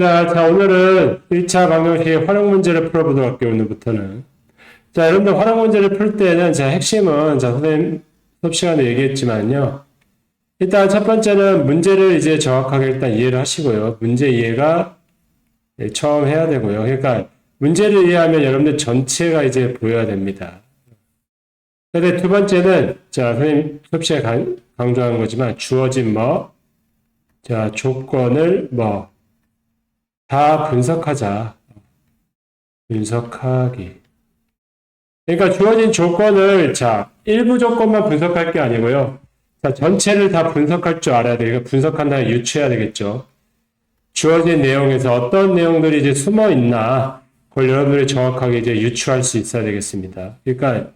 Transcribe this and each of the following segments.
자, 오늘은 1차 방정식의 활용 문제를 풀어보도록 할게요, 오늘부터는. 자, 여러분들 활용 문제를 풀 때는, 핵심은, 선생님 수업 시간에 얘기했지만요. 일단 첫 번째는 문제를 이제 정확하게 일단 이해를 하시고요. 문제 이해가 처음 해야 되고요. 그러니까 문제를 이해하면 여러분들 전체가 이제 보여야 됩니다. 근데 두 번째는, 선생님 수업 시간에 강조하는 거지만, 주어진 조건을 다 분석하자. 분석하기. 그러니까 주어진 조건을, 일부 조건만 분석할 게 아니고요. 전체를 다 분석할 줄 알아야 돼요. 분석한다면 유추해야 되겠죠. 주어진 내용에서 어떤 내용들이 이제 숨어 있나, 그걸 여러분들이 정확하게 이제 유추할 수 있어야 되겠습니다. 그러니까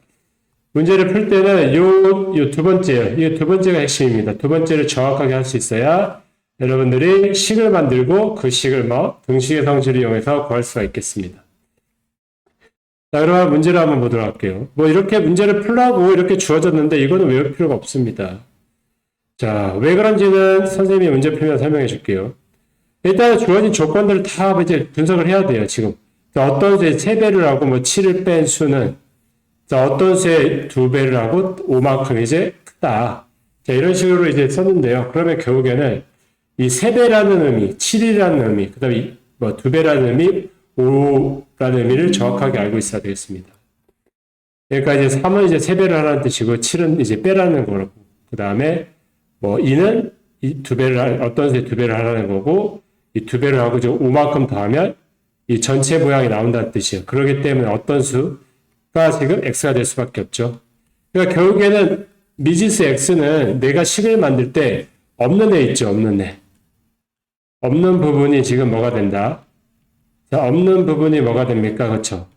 문제를 풀 때는 요 두 번째요. 이 두 번째가 핵심입니다. 두 번째를 정확하게 할 수 있어야 여러분들이 식을 만들고 그 식을 등식의 성질을 이용해서 구할 수가 있겠습니다. 자, 그러면 문제를 한번 보도록 할게요. 이렇게 문제를 풀라고 이렇게 주어졌는데 이거는 외울 필요가 없습니다. 자, 왜 그런지는 선생님이 문제 풀면 설명해 줄게요. 일단 주어진 조건들을 다 이제 분석을 해야 돼요, 지금. 자, 어떤 수에 3배를 하고 7을 뺀 수는 어떤 수에 2배를 하고 5만큼 이제 크다. 자, 이런 식으로 이제 썼는데요. 그러면 결국에는 이 3배라는 의미, 7이라는 의미, 그 다음에 2배라는 의미, 5라는 의미를 정확하게 알고 있어야 되겠습니다. 그러니까 이제 3은 이제 3배를 하라는 뜻이고, 7은 이제 빼라는 거고, 그 다음에 2는 이 2배를, 어떤 수에 2배를 하라는 거고, 이 2배를 하고 이제 5만큼 더하면 이 전체 모양이 나온다는 뜻이에요. 그렇기 때문에 어떤 수가 지금 x가 될 수밖에 없죠. 그러니까 결국에는 미지수 x는 내가 식을 만들 때 없는 애 있죠, 없는 애. 없는 부분이 지금 뭐가 된다? 자, 없는 부분이 뭐가 됩니까? 그렇죠?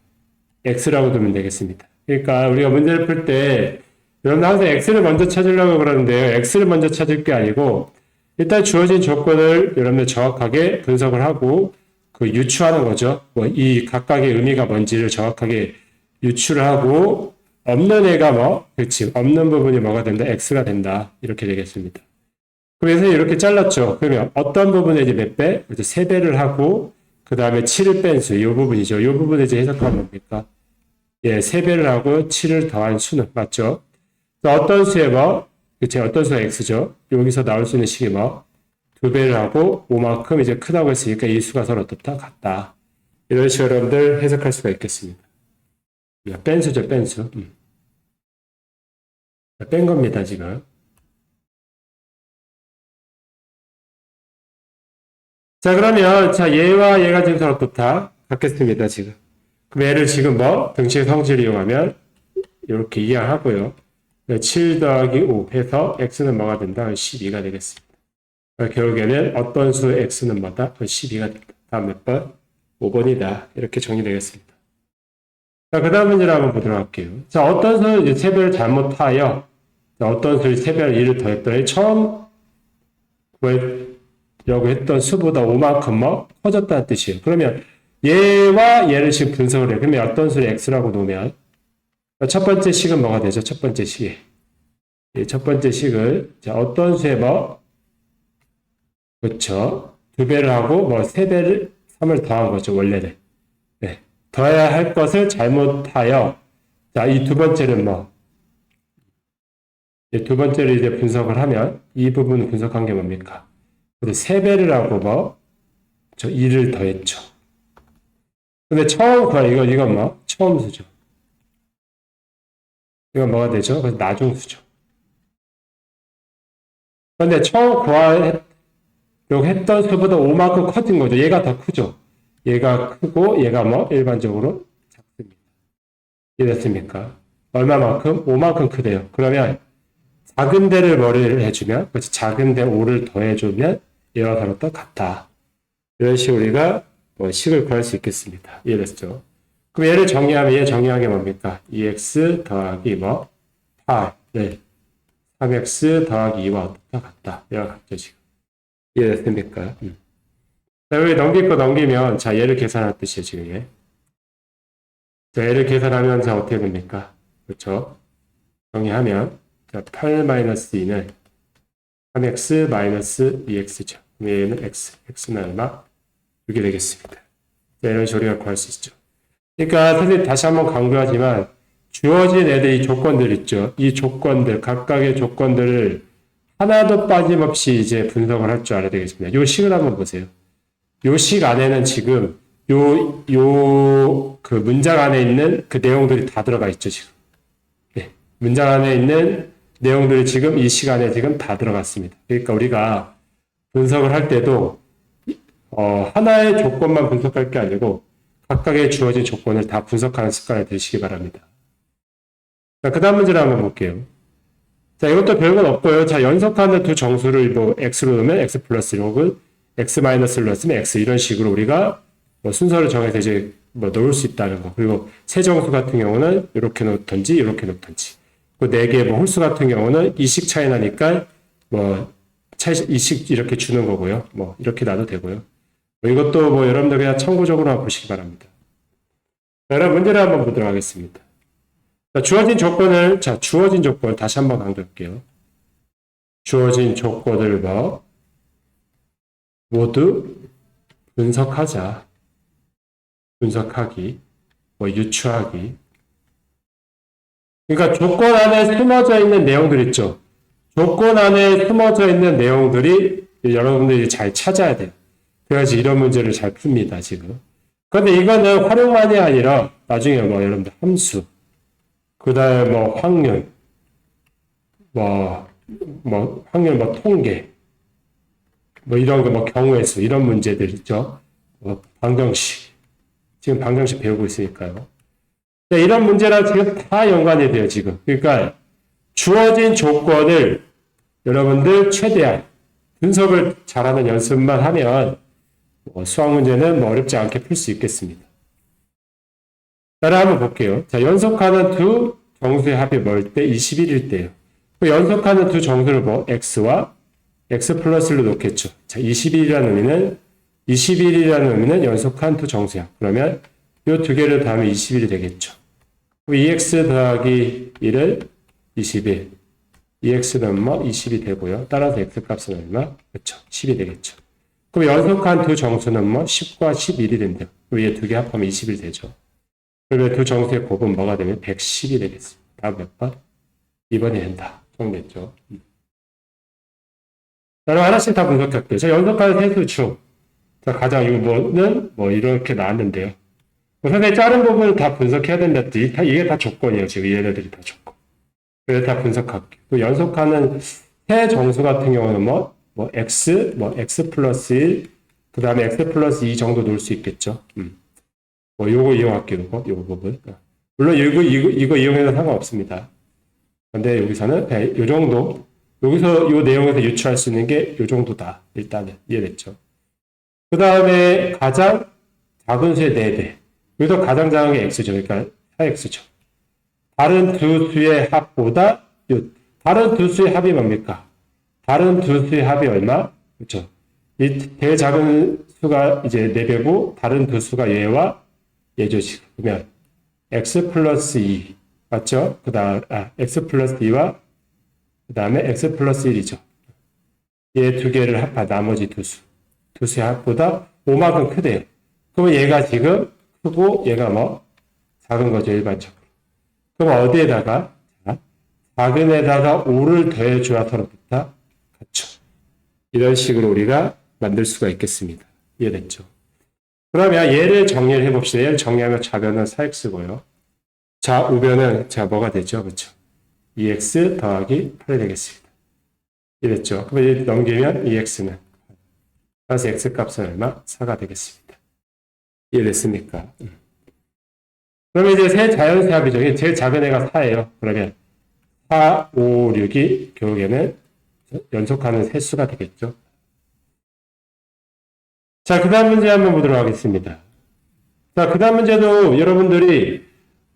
x라고 두면 되겠습니다. 그러니까 우리가 문제를 풀 때 여러분 항상 x를 먼저 찾으려고 그러는데요. x를 먼저 찾을 게 아니고 일단 주어진 조건을 여러분들 정확하게 분석을 하고 그 유추하는 거죠. 이 각각의 의미가 뭔지를 정확하게 유추를 하고 없는 애가 그렇지. 없는 부분이 뭐가 된다? x가 된다. 이렇게 되겠습니다. 그래서 이렇게 잘랐죠. 그러면 어떤 부분에 이제 몇 배? 이제 3배를 하고, 그 다음에 7을 뺀 수, 이 부분이죠. 이 부분에 이제 해석하면 뭡니까? 3배를 하고 7을 더한 수는, 맞죠? 어떤 수에 그치, 어떤 수가 x죠. 여기서 나올 수 있는 식이 2배를 하고 5만큼 이제 크다고 했으니까 이 수가 서로 어떻다? 같다. 이런 식으로 여러분들 해석할 수가 있겠습니다. 뺀 수죠, 뺀 수. 뺀 겁니다, 지금. 자, 그러면, 얘와 얘가 지금 서로 어떻다? 같겠습니다, 지금. 그럼 얘를 지금 등식의 성질을 이용하면, 이렇게 이해하고요. 7 더하기 5 해서 x는 뭐가 된다? 12가 되겠습니다. 결국에는 어떤 수 x는 뭐다? 12가 된다. 다음 몇 번? 5번이다. 이렇게 정리되겠습니다. 자, 그 다음 문제를 한번 보도록 할게요. 자, 어떤 수는 이제 3배를 잘못하여, 어떤 수를 3배를 1을 더했더니 처음 구하려고 했던 수보다 5만큼 커졌다는 뜻이에요. 그러면 얘와 얘를 지금 분석을 해요. 그러면 어떤 수를 x라고 놓으면 첫 번째 식은 뭐가 되죠? 첫 번째 식이. 첫 번째 식을 어떤 수에 그렇죠. 2배를 하고 3배를 3을 더한 거죠. 원래는. 네. 더해야 할 것을 잘못하여 이 두 번째는 두 번째를 이제 분석을 하면 이 부분 분석한 게 뭡니까? 3배를 하고 2를 더했죠. 근데 처음 이건 처음 수죠. 이건 뭐가 되죠? 그래서 나중수죠. 그런데 처음 구하려고 했던 수보다 5만큼 커진 거죠. 얘가 더 크죠. 얘가 크고 얘가 일반적으로 작습니다. 이해됐습니까? 얼마만큼? 5만큼 크대요. 그러면 작은 데를 뭐를 해주면, 그렇지, 작은 데 5를 더해주면 얘와 서로 똑같다. 이런 식으로 우리가 식을 구할 수 있겠습니다. 이해됐죠? 그럼 얘를 정리하면 얘 정리한 게 뭡니까? 2x 더하기 8. 네. 3x 더하기 2와 어떻다 같다. 얘와 같죠, 지금. 이해됐습니까? 자, 여기 넘길 거 넘기면, 얘를 계산할 뜻이에요, 지금 얘. 얘를 계산하면, 어떻게 됩니까? 그렇죠? 정리하면, 8-2는 3x 2x죠. 얘는 x. x는 얼마? 이렇게 되겠습니다. 자, 이런 식으로 우리가 구할 수 있죠. 그러니까 선생님 다시 한번 강조하지만 주어진 애들이 조건들 있죠. 이 조건들, 각각의 조건들을 하나도 빠짐없이 이제 분석을 할 줄 알아야 되겠습니다. 요 식을 한번 보세요. 요 식 안에는 지금 그 문장 안에 있는 그 내용들이 다 들어가 있죠, 지금. 네. 문장 안에 있는 내용들이 지금 이 시간에 지금 다 들어갔습니다. 그러니까 우리가 분석을 할 때도, 하나의 조건만 분석할 게 아니고 각각의 주어진 조건을 다 분석하는 습관을 들이시기 바랍니다. 자, 그 다음 문제를 한번 볼게요. 자, 이것도 별건 없고요. 자, 연속하는 두 정수를 뭐 x로 넣으면 x 플러스 혹은 x 마이너스를 넣었으면 x 이런 식으로 우리가 뭐 순서를 정해서 이제 뭐 넣을 수 있다는 거. 그리고 세 정수 같은 경우는 이렇게 놓던지 이렇게 놓던지. 그 네 개 뭐 홀수 같은 경우는 이식 차이 나니까 뭐 이식 이렇게 주는 거고요. 뭐 이렇게 놔도 되고요. 뭐 이것도 뭐 여러분들 그냥 참고적으로 한번 보시기 바랍니다. 자, 그럼 문제를 한번 보도록 하겠습니다. 자, 주어진 조건을, 자, 주어진 조건 다시 한번 강조할게요. 주어진 조건을 뭐 모두 분석하자. 분석하기, 뭐 유추하기. 그러니까 조건 안에 숨어져 있는 내용들 있죠. 조건 안에 숨어져 있는 내용들이 여러분들이 잘 찾아야 돼요. 그래야지 이런 문제를 잘 풉니다, 지금. 그런데 이거는 활용만이 아니라 나중에 뭐 여러분들 함수, 그 다음에 뭐 확률, 확률 뭐 통계, 뭐 이런 거 뭐 경우의 수, 이런 문제들 있죠. 뭐 방정식. 지금 방정식 배우고 있으니까요. 네, 이런 문제랑 지금 다 연관이 돼요, 지금. 그러니까 주어진 조건을 여러분들 최대한 분석을 잘하는 연습만 하면 수학 문제는 뭐 어렵지 않게 풀 수 있겠습니다. 따라 한번 볼게요. 자, 연속하는 두 정수의 합이 뭘 때? 21일 때요. 그 연속하는 두 정수를 뭐 x와 x 플러스를 놓겠죠. 자, 21이라는 의미는 연속한 두 정수야. 그러면 이 두 개를 더하면 21이 되겠죠. 2x 더하기 1은 21. 2x는 뭐 20이 되고요. 따라서 x 값은 얼마? 그렇죠. 10이 되겠죠. 그럼 연속한 두 정수는 뭐 10과 11이 된대요. 위에 두 개 합하면 20이 되죠. 그러면 두 정수의 곱은 뭐가 되면 110이 되겠습니다. 다음 몇 번? 2번이 된다. 정리됐죠. 그럼 하나씩 다 분석할게요. 자, 연속하는 세수 중. 자, 가장 이거는 뭐 이렇게 나왔는데요. 선생님 자른 부분을 다 분석해야 된다. 이게 다 조건이에요. 지금 얘네들이 다 조건. 그래서 다 분석할게요. 또 연속하는 세 정수 같은 경우는 x 플러스 1, 그 다음에 x 플러스 2 정도 놓을 수 있겠죠. 뭐 요거 이용할게요. 요거 부분. 물론 이거 이용해도 상관없습니다. 근데 여기서는 요 정도, 여기서 요 내용에서 유추할 수 있는 게 요 정도다. 일단은 이해됐죠. 그 다음에 가장 작은 수의 4배. 여기서 가장 작은 게 x죠. 그러니까 4x죠. 다른 두 수의 합보다 다른 두 수의 합이 뭡니까? 다른 두 수의 합이 얼마? 그렇죠. 이 대작은 수가 이제 4배고 다른 두 수가 얘와 얘죠. 지금 그러면 x 플러스 2 맞죠? x 플러스 2와 그 다음에 x 플러스 1이죠. 얘 두 개를 합한 나머지 두 수의 합보다 5만큼 크대요. 그러면 얘가 지금 크고 얘가 뭐 작은 거죠, 일반적으로. 그럼 어디에다가 작은 에다가 5를 더해줘야 서로부터 같죠. 이런 식으로 우리가 만들 수가 있겠습니다. 이해됐죠? 그러면 얘를 정리를 해봅시다. 얘를 정리하면 좌변은 4x고요. 우변은 뭐가 되죠? 그렇죠? 2x 더하기 8이 되겠습니다. 이해됐죠? 그럼 얘 넘기면 2x는 따라서 x 값은 얼마? 4가 되겠습니다. 이해됐습니까? 그러면 이제 세 자연수 합이죠. 제일 작은 애가 4예요. 그러면 4, 5, 6이 결국에는 연속하는 세수가 되겠죠. 자, 그 다음 문제 한번 보도록 하겠습니다. 자, 그 다음 문제도 여러분들이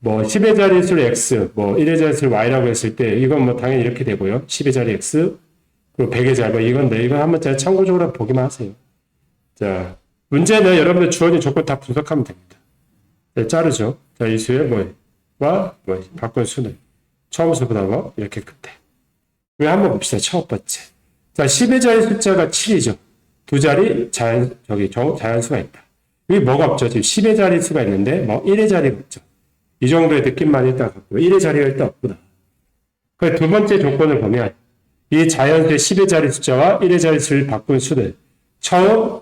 10의 자릿수를 x, 1의 자릿수를 y라고 했을 때 이건 당연히 이렇게 되고요. 10의 자리 x, 그리고 100의 자리 이건데 이건 한번 참고적으로 보기만 하세요. 자, 문제는 여러분들 주어진 조건 다 분석하면 됩니다. 네, 자르죠. 자, 이 수의 바꾼 수는 처음 수보다 이렇게 끝에. 왜 한번 봅시다. 첫 번째. 자, 10의 자리 숫자가 7이죠. 두 자리 자연수가 있다. 여기 뭐가 없죠? 지금 10의 자릿수가 있는데, 뭐, 1의 자리가 없죠. 이 정도의 느낌만 일단 갖고, 1의 자리가 일단 없구나. 그 두 번째 조건을 보면, 이 자연수의 10의 자리 숫자와 1의 자릿수를 바꾼 수는 처음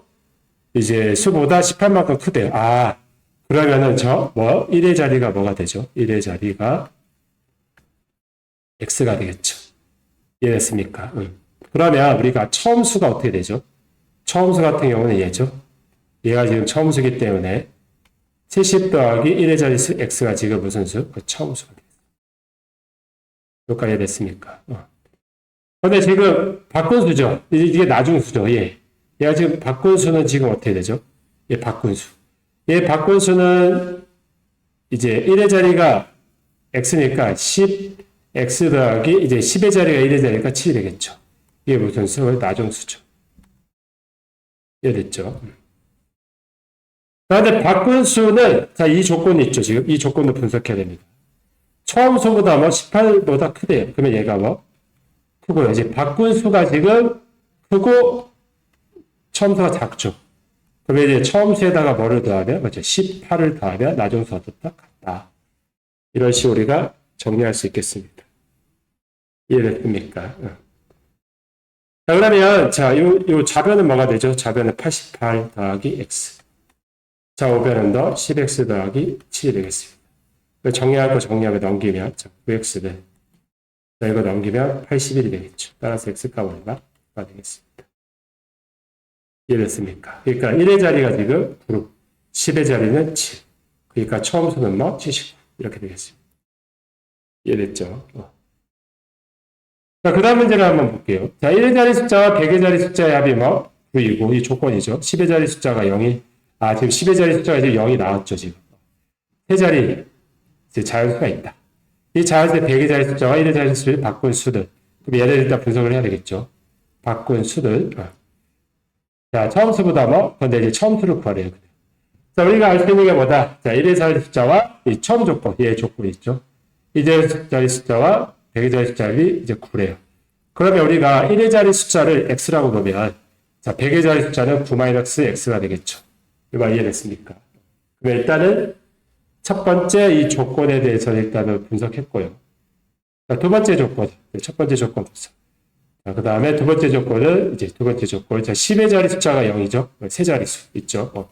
이제 수보다 18만큼 크대요. 아, 그러면은 뭐, 1의 자리가 뭐가 되죠? 1의 자리가 x가 되겠죠. 이해됐습니까? 그러면 우리가 처음 수가 어떻게 되죠? 처음 수 같은 경우는 얘죠. 얘가 지금 처음 수기 때문에 70 더하기 1의 자릿수 x가 지금 무슨 수? 그 처음 수가 되겠습니다. 여기까지 됐습니까? 근데 지금 바꾼 수죠. 이게 나중 수죠. 예. 얘가 지금 바꾼 수는 지금 어떻게 되죠? 얘 바꾼 수. 얘 바꾼 수는 이제 1의 자리가 x니까 10x 더하기 이제 10의 자리가 1의 자리가 7이 되겠죠. 이게 무슨 수? 나중 수죠. 이해됐죠? 그런데 바꾼 수는 자, 이 조건이 있죠. 지금 이 조건도 분석해야 됩니다. 처음 수보다 뭐 18보다 크대요. 그러면 얘가 뭐 크고요. 이제 바꾼 수가 지금 크고 처음 수가 작죠. 그러면 이제 처음 수에다가 뭐를 더하면 그렇죠. 18을 더하면 나중수가 어떻다? 같다. 이런 식으로 우리가 정리할 수 있겠습니다. 이해됐습니까? 자, 그러면 자, 요 좌변은 뭐가 되죠? 좌변은 88 더하기 x. 자, 우변은 더 10x 더하기 7이 되겠습니다. 정리할 거 정리하면 넘기면 9x를 자, 이거 넘기면 81이 되겠죠. 따라서 x값 얼마가 되겠습니다. 이해됐습니까? 그러니까 1의 자리가 지금 9, 10의 자리는 7. 그러니까 처음 수는 뭐 79 이렇게 되겠습니다. 이해됐죠? 자, 그 다음 문제를 한번 볼게요. 자, 1의 자리 숫자와 100의 자리 숫자의 합이 뭐 9이고 이 조건이죠. 10의 자리 숫자가 0이 지금 10의 자리 숫자가 이제 0이 나왔죠, 지금. 세 자리 이제 자연수가 있다. 이 자연수의 100의 자리 숫자와 1의 자리 숫자를 바꾼 수들. 그럼 얘를 일단 분석을 해야 되겠죠. 바꾼 수들. 자, 처음 수보다 뭐? 근데 이제 처음 수를 구하래요. 자, 우리가 알 수 있는 게 뭐다? 자, 1의 자리 숫자와 이 처음 조건, 얘의 조건이 있죠. 1의 자리 숫자와 100의 자리 숫자를 이제 구래요. 그러면 우리가 1의 자리 숫자를 x라고 보면, 자, 100의 자리 숫자는 9-x가 되겠죠. 이거 이해됐습니까? 그럼 일단은 첫 번째 이 조건에 대해서는 일단은 분석했고요. 자, 두 번째 조건, 첫 번째 조건 분석. 자, 그 다음에 두 번째 조건은 이제 두 번째 조건. 자, 10의 자리 숫자가 0이죠. 세 자릿수 있죠.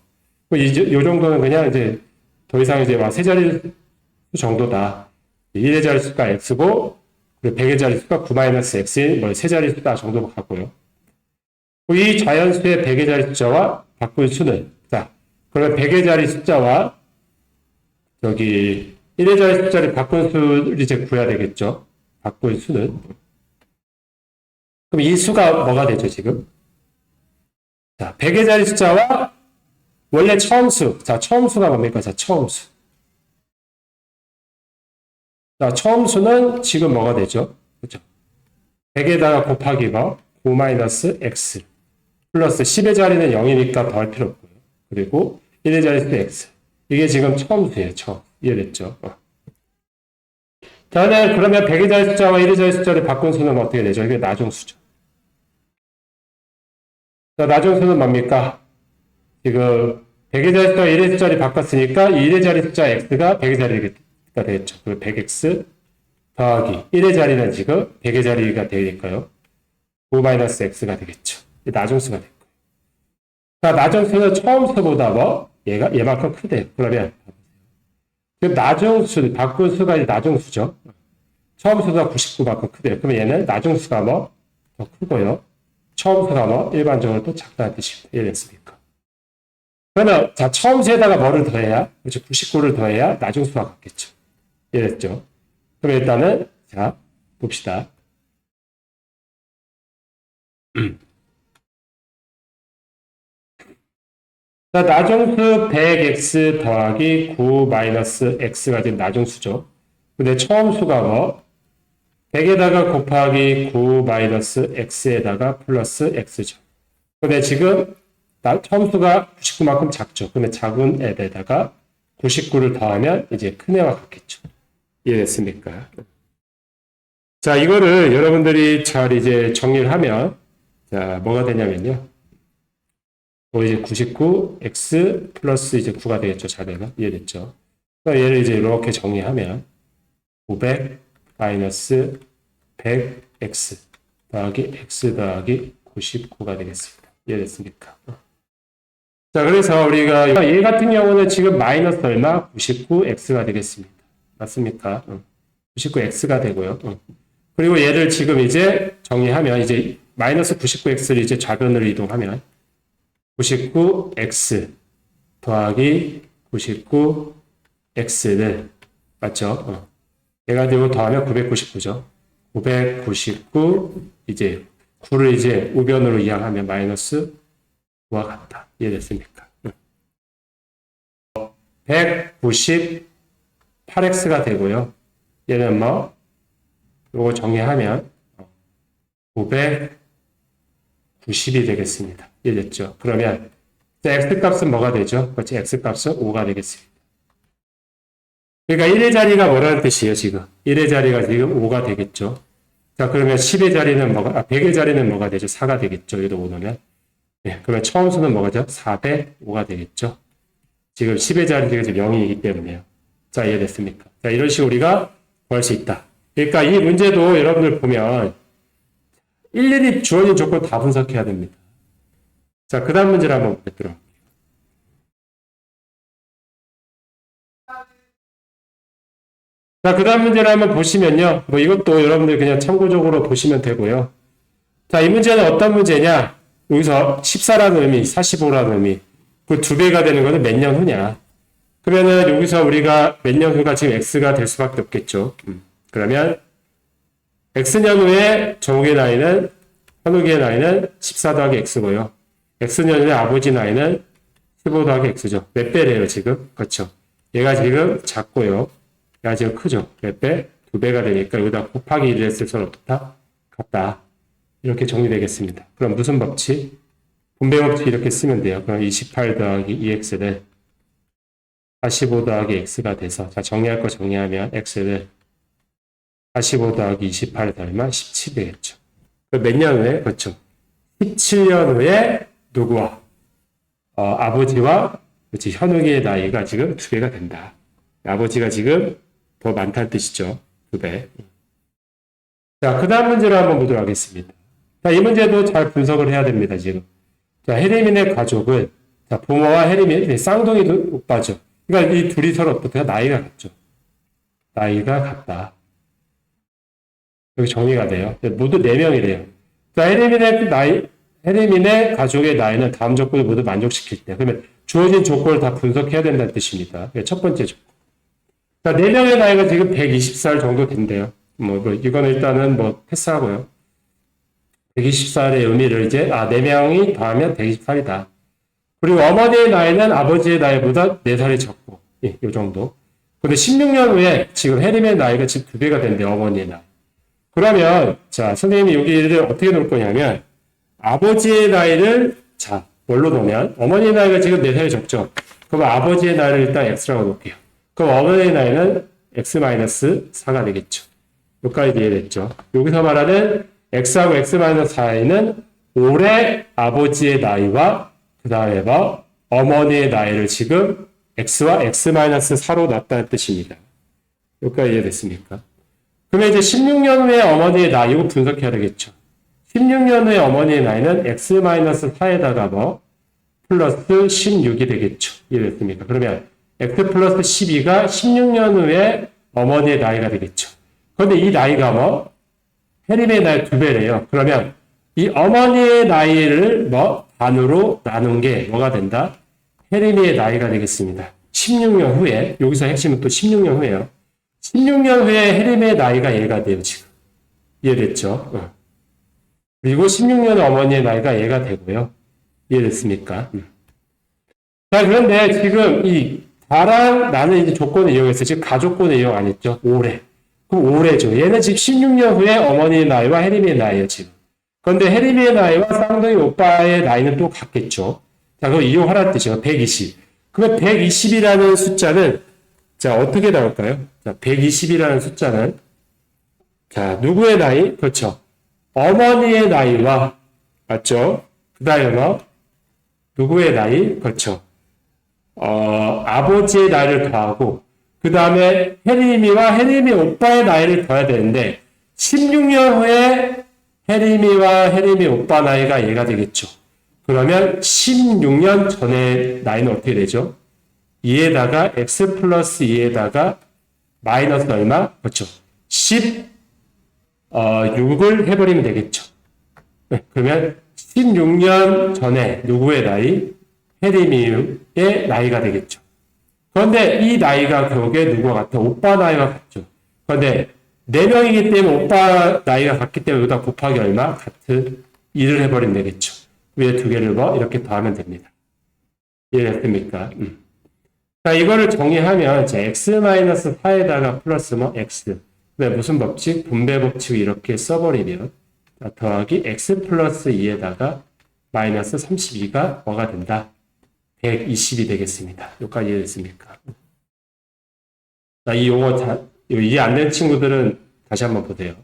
이 정도는 그냥 이제 더 이상 이제 세 자릿수 정도다. 1의 자릿수가 x고, 그리고 100의 자릿수가 9-x인 세 자릿수다 정도 같고요. 이 자연수의 100의 자리 숫자와 바꾼 수는, 자, 그러면 100의 자리 숫자와 여기 1의 자리 숫자를 바꾼 수를 이제 구해야 되겠죠. 바꾼 수는. 그럼 이 수가 뭐가 되죠, 지금? 자, 100의 자리 숫자와 원래 처음 수. 자, 처음 수가 뭡니까? 자, 처음 수. 자, 처음 수는 지금 뭐가 되죠? 그렇죠? 100에다가 곱하기 뭐? 9-x. 플러스 10의 자리는 0이니까 더할 필요 없고요. 그리고 1의 자리수 x. 이게 지금 처음 수예요, 처음. 이해됐죠? 자, 그러면 100의 자리 숫자와 1의 자리 숫자를 바꾼 수는 어떻게 되죠? 이게 나중수죠. 자, 나중수는 뭡니까? 지금 100의 자리 숫자와 1의 숫자를 바꿨으니까 1의 자리 숫자 x가 100의 자리가 되겠죠. 그 100x 더하기 1의 자리는 지금 100의 자리가 되니까요. 9-x가 되겠죠. 나중수가 됐고. 자, 나중수는 처음 수보다 뭐? 얘만큼 크대요. 그러면 지금 나중수, 바꾼 수가 이제 나중수죠. 처음 수가 99만큼 크대요. 그러면 얘는 나중수가 뭐? 더 크고요. 처음 수가 뭐? 일반적으로 또 작다는 뜻입니다. 이해됐습니까? 그러면, 자, 처음 수에다가 뭐를 더해야? 그렇죠. 99를 더해야 나중수가 같겠죠. 이해됐죠? 그럼 일단은, 자, 봅시다. 자, 나중수 100x 더하기 9-x가 지금 나중수죠. 근데 처음 수가 뭐? 100에다가 곱하기 9-x에다가 플러스 x죠. 근데 지금 처음 수가 99만큼 작죠. 근데 작은 애에다가 99를 더하면 이제 큰 애와 같겠죠. 이해됐습니까? 자, 이거를 여러분들이 잘 이제 정리를 하면, 자, 뭐가 되냐면요. 이제 99 x 플러스 이제 9가 되겠죠. 자배가 이해됐죠? 그러니까 얘를 이제 이렇게 정리하면 500 마이너스 100 x 더하기 x 더하기 99가 되겠습니다. 이해됐습니까? 자, 그래서 우리가 얘 같은 경우는 지금 마이너스 얼마? 99x가 되겠습니다. 맞습니까? 99x가 되고요. 그리고 얘를 지금 이제 정리하면 이제 마이너스 99x를 이제 좌변으로 이동하면 99x 더하기 99x를 맞죠? 얘가 되고 더하면 999죠. 999 이제 9를 이제 우변으로 이항하면 마이너스 9와 같다. 이해됐습니까? 198x가 되고요. 얘는 뭐 요거 정리하면 990이 되겠습니다. 이해됐죠? 그러면 x값은 뭐가 되죠? 그렇지, x값은 5가 되겠습니다. 그러니까 1의 자리가 뭐라는 뜻이에요, 지금? 1의 자리가 지금 5가 되겠죠? 자, 그러면 10의 자리는 뭐가, 100의 자리는 뭐가 되죠? 4가 되겠죠? 여기도 5 넣으면. 네, 그러면 처음 수는 뭐가죠? 405가 되겠죠? 지금 10의 자리가 지금 0이기 때문에요. 자, 이해됐습니까? 자, 이런 식으로 우리가 구할 수 있다. 그러니까 이 문제도 여러분들 보면 일일이 주어진 조건 다 분석해야 됩니다. 자, 그 다음 문제를 한번 보도록 할게요. 자, 그 다음 문제를 한번 보시면요. 뭐 이것도 여러분들 그냥 참고적으로 보시면 되고요. 자, 이 문제는 어떤 문제냐? 여기서 14라는 의미, 45라는 의미. 그 2배가 되는 것은 몇 년 후냐? 그러면은 여기서 우리가 몇 년 후가 지금 x가 될 수밖에 없겠죠. 그러면 x년 후에 정욱의 나이는, 현욱의 나이는 14 더하기 x고요. x년 후에 아버지 나이는 15 더하기 x죠. 몇 배래요, 지금? 그렇죠. 얘가 지금 작고요. 얘가 지금 크죠. 몇 배? 2배가 되니까 여기다 곱하기 1을 했을 수는 없다. 같다. 이렇게 정리되겠습니다. 그럼 무슨 법칙? 분배 법칙 이렇게 쓰면 돼요. 그럼 28 더하기 2x를 45 더하기 x가 돼서, 자, 정리할 거 정리하면 x를 45 더하기 28을 더하면 17 되겠죠. 몇 년 후에? 그렇죠. 17년 후에 누구와? 아버지와, 그렇지, 현욱의 나이가 지금 2배가 된다. 아버지가 지금 더 많다는 뜻이죠. 2배. 자, 그 다음 문제를 한번 보도록 하겠습니다. 자, 이 문제도 잘 분석을 해야 됩니다, 지금. 자, 해리민의 가족은, 자, 부모와 해리민, 쌍둥이 오빠죠. 그러니까 이 둘이 서로 어떻게 나이가 같죠. 나이가 같다. 여기 정리가 돼요. 모두 4명이래요. 자, 해리민의 가족의 나이는 다음 조건을 모두 만족시킬 때. 그러면 주어진 조건을 다 분석해야 된다는 뜻입니다. 첫 번째 조건. 자, 4명의 나이가 지금 120살 정도 된대요. 이거는 일단은 패스하고요. 120살의 의미를 이제, 4명이 더하면 120살이다. 그리고 어머니의 나이는 아버지의 나이보다 4살이 적고, 이 정도. 근데 16년 후에 지금 해림의 나이가 지금 2배가 된대요, 어머니의 나이. 그러면, 자, 선생님이 여기를 어떻게 놓을 거냐면, 아버지의 나이를, 자, 뭘로 놓으면, 어머니의 나이가 지금 4살이 적죠? 그럼 아버지의 나이를 일단 x라고 놓을게요. 그럼 어머니의 나이는 x-4가 되겠죠. 여기까지 이해됐죠? 여기서 말하는 x하고 x-4는 올해 아버지의 나이와 그 다음에 어머니의 나이를 지금 x와 x-4로 놨다는 뜻입니다. 여기까지 이해됐습니까? 그러면 이제 16년 후에 어머니의 나이, 이거 분석해야 되겠죠. 16년 후에 어머니의 나이는 x-4에다가 플러스 16이 되겠죠. 이해됐습니까? 그러면 x 플러스 12가 16년 후에 어머니의 나이가 되겠죠. 그런데 이 나이가 해림의 나이 2배래요. 그러면 이 어머니의 나이를 반으로 나눈 게 뭐가 된다? 해림의 나이가 되겠습니다. 16년 후에, 여기서 핵심은 또 16년 후에요. 16년 후에 해림의 나이가 얘가 돼요, 지금. 이해됐죠? 그리고 16년 어머니의 나이가 얘가 되고요. 이해됐습니까? 자, 그런데 지금 다랑 나는 이제 조건을 이용했어요. 지금 가족권을 이용 안 했죠? 올해. 그럼 올해죠. 얘는 지금 16년 후에 어머니의 나이와 해림의 나이예요, 지금. 그런데 해림의 나이와 쌍둥이 오빠의 나이는 또 같겠죠. 자, 그럼 이용하라는 뜻이에요. 120. 그러면 120이라는 숫자는, 자, 어떻게 나올까요? 자, 120이라는 숫자는, 자, 누구의 나이? 그렇죠. 어머니의 나이와, 맞죠? 그 다음에 누구의 나이? 그렇죠. 아버지의 나이를 더하고, 그 다음에 혜림이와 혜림이 오빠의 나이를 더해야 되는데, 16년 후에 혜림이와 혜림이 오빠 나이가 얘가 되겠죠. 그러면 16년 전의 나이는 어떻게 되죠? 2에다가 x 플러스 2에다가 마이너스 얼마? 그렇죠. 16을 해버리면 되겠죠. 네, 그러면 16년 전에 누구의 나이? 혜림이의 나이가 되겠죠. 그런데 이 나이가 결국에 누구와 같아? 오빠 나이가 같죠. 그런데 4명이기 때문에 오빠 나이가 같기 때문에 여기다 곱하기 얼마? 같은 2를 해버리면 되겠죠. 위에 2개를 이렇게 더하면 됩니다. 이해됐습니까? 자, 이거를 정의하면 x-4에다가 플러스 x. 네, 무슨 법칙? 분배 법칙을 이렇게 써버리면 더하기 x 플러스 2에다가 마이너스 32가 뭐가 된다? 120이 되겠습니다. 여기까지 이해됐습니까? 자, 이 용어 이해 안 된 친구들은 다시 한번 보세요.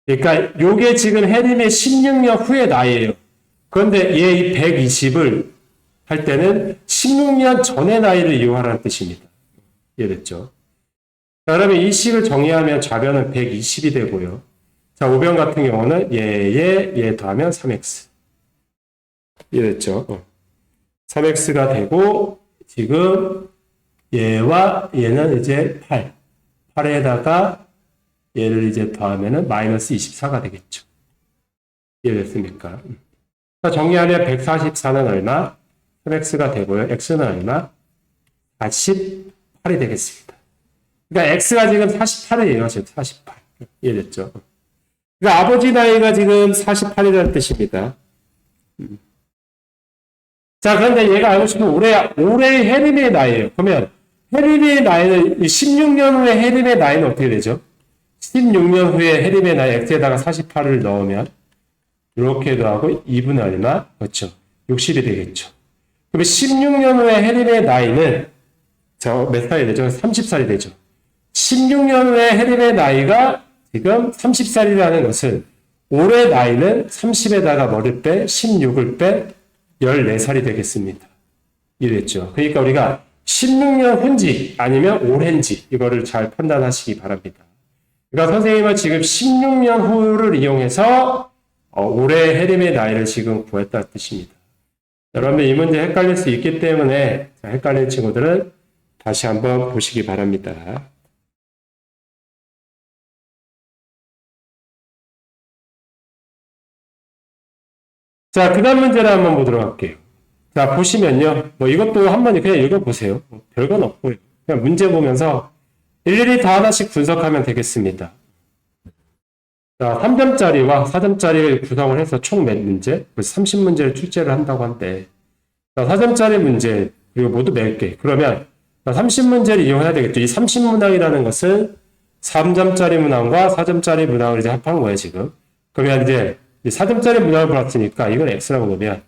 그러니까 요게 지금 혜림의 16년 후의 나이예요. 그런데 얘 이 120을 할 때는 16년 전의 나이를 이용하라는 뜻입니다. 이해됐죠? 자, 그러면 이 식을 정의하면 좌변은 120이 되고요. 자, 우변 같은 경우는 얘 더하면 3x. 이해됐죠? 3x가 되고, 지금 얘와 얘는 이제 8에다가 얘를 이제 더하면은 마이너스 24가 되겠죠. 이해됐습니까? 자, 정리하면 144는 얼마? 3x가 되고요. x는 얼마? 48이 되겠습니다. 그러니까 x가 지금 48이에요. 지금 48. 이해됐죠? 그러니까 아버지 나이가 지금 48이라는 뜻입니다. 자, 그런데 얘가 알고 싶은 올해 혜림의 나이예요. 그러면 혜림의 나이는 16년 후에 혜림의 나이는 어떻게 되죠? 16년 후에 혜림의 나이 x에다가 48을 넣으면 이렇게 더하고 2분의 얼마? 그렇죠. 60이 되겠죠. 그러면 16년 후에 혜림의 나이는 몇 살이 되죠? 30살이 되죠. 16년 후에 혜림의 나이가 지금 30살이라는 것은 올해 나이는 30에다가 뭐를 빼? 16을 빼 14살이 되겠습니다. 이랬죠. 그러니까 우리가 16년 후인지 아니면 올해인지 이거를 잘 판단하시기 바랍니다. 그러니까 선생님은 지금 16년 후를 이용해서 올해 혜림의 나이를 지금 구했다는 뜻입니다. 여러분 이 문제 헷갈릴 수 있기 때문에 헷갈리는 친구들은 다시 한번 보시기 바랍니다. 자, 그 다음 문제를 한번 보도록 할게요. 자, 보시면요. 이것도 한번 그냥 읽어보세요. 별건 없고요. 그냥 문제 보면서 일일이 다 하나씩 분석하면 되겠습니다. 자, 3점짜리와 4점짜리를 구성을 해서 총 몇 문제? 30문제를 출제를 한다고 한데, 자, 4점짜리 문제, 그리고 모두 몇 개. 그러면 30문제를 이용해야 되겠죠. 이 30문항이라는 것은 3점짜리 문항과 4점짜리 문항을 이제 합한 거예요, 지금. 그러면 이제 4점짜리 문항을 받았으니까 이걸 x라고 놓으면,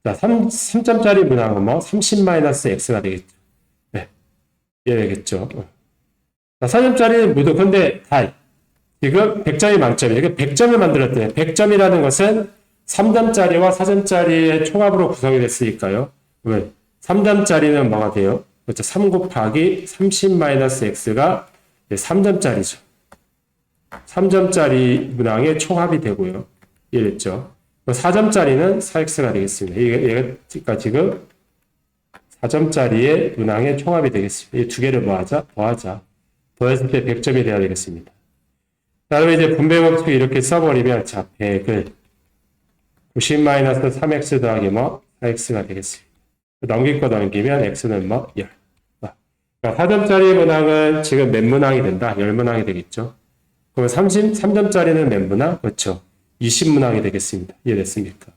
자, 3점짜리 문항은 30-x가 되겠죠. 네. 이해되겠죠. 자, 4점짜리는 모두, 근데 지금 100점이 만점이에요. 100점을 만들었대요. 100점이라는 것은 3점짜리와 4점짜리의 총합으로 구성이 됐으니까요. 왜? 3점짜리는 뭐가 돼요? 그렇죠. 3 곱하기 30-x가 3점짜리죠. 3점짜리 문항의 총합이 되고요. 이해됐죠? 4점짜리는 4x가 되겠습니다. 얘가 지금 4점짜리의 문항의 총합이 되겠습니다. 이 두 개를 더하자. 더했을 때 100점이 돼야 되겠습니다. 다음에 이제 분배 법칙 이렇게 써버리면, 자, 100을 90-3x 더하기 4x가 되겠습니다. 넘길 거 넘기면 x는 10. 그러니까 4점짜리 문항은 지금 몇 문항이 된다? 10문항이 되겠죠. 그럼 3점짜리는 몇 문항? 그렇죠. 20문항이 되겠습니다. 이해됐습니까?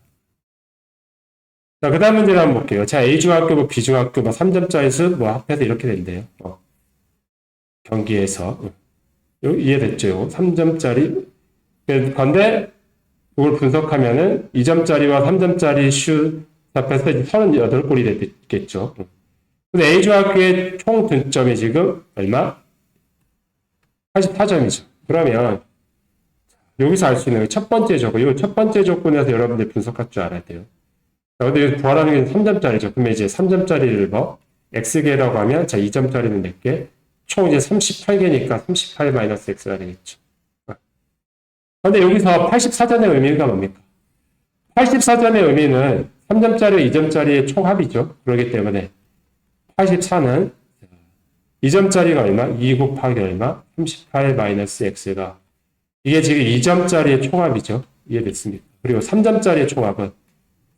자, 그 다음 문제를 한번 볼게요. 자, A중학교, B중학교, 3점짜리 수, 합해서 이렇게 된대요. 경기에서. 이해됐죠? 3점짜리. 그런데, 이걸 분석하면은 2점짜리와 3점짜리 슛 합해서 38골이 됐겠죠. 근데 A중학교의 총 등점이 지금 얼마? 84점이죠. 그러면, 여기서 알 수 있는 첫 번째 조건, 이 첫 번째 조건에서 여러분들이 분석할 줄 알아야 돼요. 자, 근데 여기 구하라는 게 3점짜리죠. 그러면 이제 3점짜리를 뭐, x개라고 하면, 자, 2점짜리는 몇 개? 총 이제 38개니까 38-x가 되겠죠. 근데 여기서 84전의 의미가 뭡니까? 84전의 의미는 3점짜리, 2점짜리의 총합이죠. 그렇기 때문에 84는 2점짜리가 얼마? 2 곱하기 얼마? 38-x가 이게 지금 2점짜리의 총합이죠. 이해됐습니까? 그리고 3점짜리의 총합은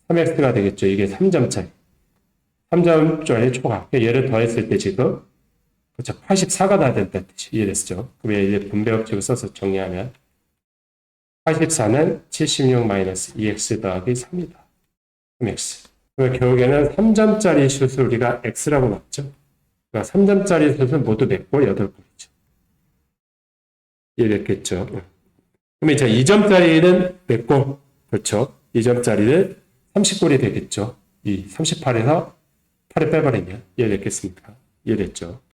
3x가 되겠죠. 이게 3점짜리. 3점짜리 총합. 얘를 더했을 때 지금 그렇죠. 84가 다 된다는 뜻이 이해됐죠? 그럼 이제 분배법칙을 써서 정리하면 84는 76-2x 더하기 3이다. 3x. 그러면 결국에는 3점짜리 슛을 우리가 x라고 놨죠. 그러니까 3점짜리 슛은 모두 몇 골? 8골이죠. 이해됐겠죠? 그럼 이제 2점짜리는 몇 골? 그렇죠. 2점짜리는 30골이 되겠죠. 이 38에서 8을 빼버리면 이해됐겠습니까? 이해됐죠?